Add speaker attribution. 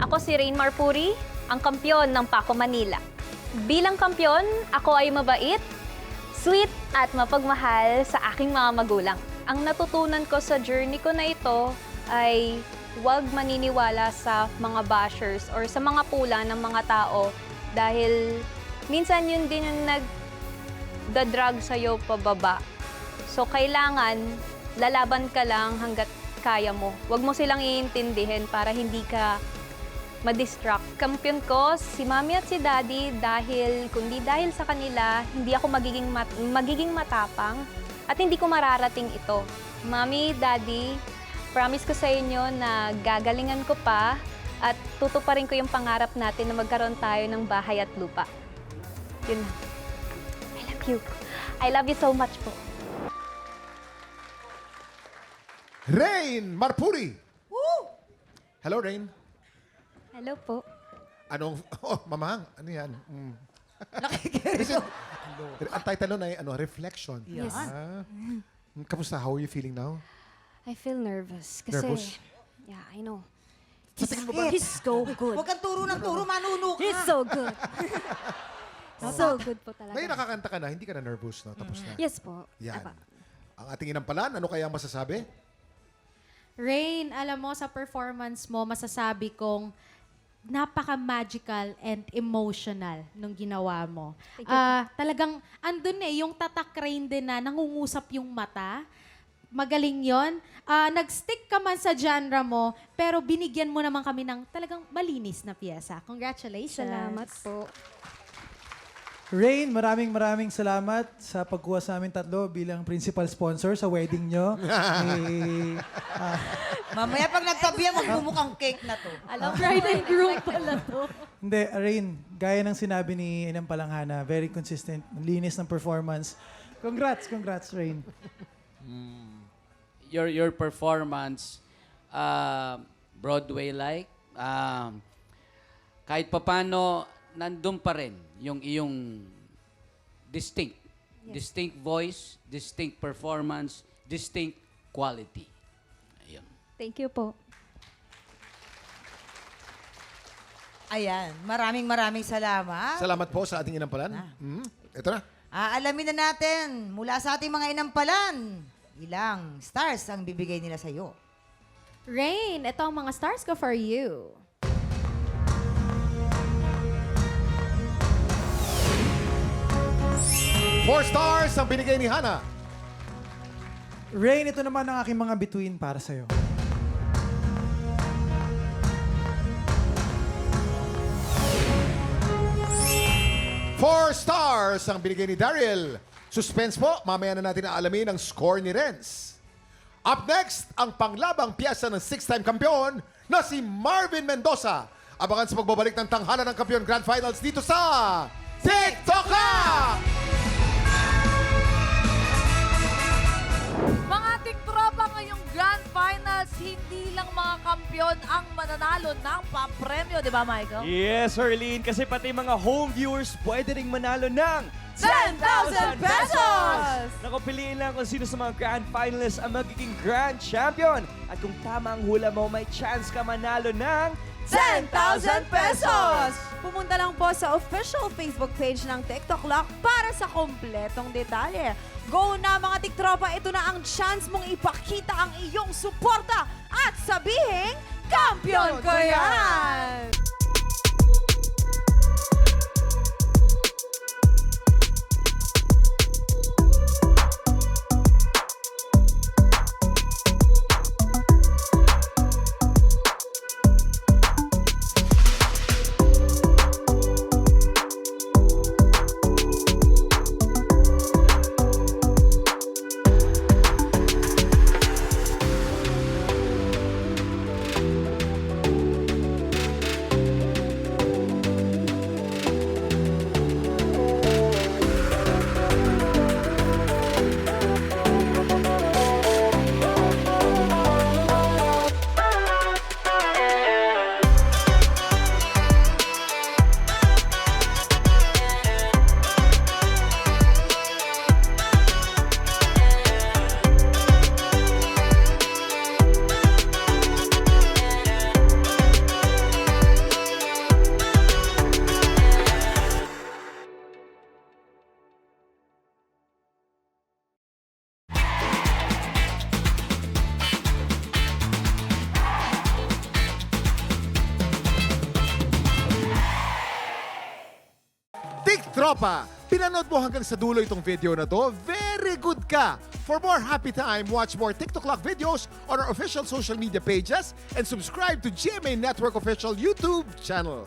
Speaker 1: Ako si Rain Marpuri, ang kampyon ng Paco Manila. Bilang kampyon, ako ay mabait, sweet at mapagmahal sa aking mga magulang. Ang natutunan ko sa journey ko na ito ay huwag maniniwala sa mga bashers or sa mga pula ng mga tao dahil minsan yun din yung nag-drag sa'yo pababa. So kailangan lalaban ka lang hanggat kaya mo. Huwag mo silang iintindihin para hindi ka ma-distract. Kampiyon ko si Mami at si Daddy dahil kundi dahil sa kanila, hindi ako magiging matapang at hindi ko mararating ito. Mami, Daddy, promise ko sa inyo na gagalingan ko pa at tutuparin ko yung pangarap natin na magkaroon tayo ng bahay at lupa. Yun lang. I love you. I love you so much po.
Speaker 2: Rain Marpuri.
Speaker 3: Woo!
Speaker 2: Hello, Rain.
Speaker 1: Hello po.
Speaker 2: Anong, mamang, ano yan?
Speaker 3: Nakikinig.
Speaker 2: Ang title nun ay, reflection.
Speaker 3: Yes.
Speaker 2: Kamusta? How are you feeling now?
Speaker 1: I feel nervous kasi...
Speaker 2: Nervous?
Speaker 1: Yeah, I know.
Speaker 3: He's
Speaker 1: so good.
Speaker 3: Huwag kang turo ng turo, manuno ka.
Speaker 1: He's so good. So good po talaga.
Speaker 2: Ngayon nakakanta ka na, hindi ka na nervous, no? Tapos na.
Speaker 1: Yes po.
Speaker 2: Yan.
Speaker 1: Apa.
Speaker 2: Ang ating inampalan, ano kaya ang masasabi?
Speaker 4: Rain, alam mo, sa performance mo, masasabi kong napaka-magical and emotional nung ginawa mo. Talagang, andun yung tatak Rain din na nangungusap yung mata. Magaling yon. Nag-stick ka man sa genre mo, pero binigyan mo naman kami ng talagang malinis na piyesa. Congratulations.
Speaker 1: Salamat po.
Speaker 5: Rain, maraming salamat sa pagkuha sa amin tatlo bilang principal sponsor sa wedding nyo.
Speaker 3: Mamaya pag nagtabihan, magmumukhang cake na to.
Speaker 1: Alam, bride and groom pala to.
Speaker 5: Hindi, Rain, gaya ng sinabi ni Inang Palanghana, very consistent, linis ng performance. Congrats, Rain.
Speaker 6: Your performance, Broadway-like, kahit papano, nandun pa rin yung iyong distinct voice, distinct performance, distinct quality. Ayun.
Speaker 1: Thank you po.
Speaker 3: Ayan, maraming salamat.
Speaker 2: Salamat po sa ating inampalan. Ito na.
Speaker 3: Alamin na natin mula sa ating mga inampalan, ilang stars ang bibigay nila sa iyo.
Speaker 4: Rain, ito ang mga stars ko for you.
Speaker 2: 4 stars ang binigay ni Hana.
Speaker 5: Rain, ito naman ang aking mga bituin para sa'yo.
Speaker 2: Four stars ang binigay ni Daryl. Suspense po, mamaya na natin aalamin ang score ni Renz. Up next, ang panglabang piyesa ng 6-time kampiyon na si Marvin Mendoza. Abangan sa pagbabalik ng tanghalan ng kampiyon Grand Finals dito sa TikTok Up!
Speaker 7: Mga tiktropa ngayong Grand Finals, hindi lang mga kampiyon ang mananalo ng papremyo, di ba, Michael?
Speaker 8: Yes, Arlene, kasi pati mga home viewers pwede ring manalo ng
Speaker 7: 10,000 pesos!
Speaker 8: Naku, piliin lang kung sino sa mga grand finalists ang magiging grand champion. At kung tama ang hula mo, may chance ka manalo ng
Speaker 7: 10,000 pesos! Pumunta lang po sa official Facebook page ng TikTok Lock para sa kompletong detalye. Go na mga tiktropa, ito na ang chance mong ipakita ang iyong suporta at sabihin, kampiyon ko yan!
Speaker 2: Tropa, pinanood mo hanggang sa dulo itong video na to? Very good ka! For more happy time, watch more TikTok Lock videos on our official social media pages and subscribe to GMA Network official YouTube channel.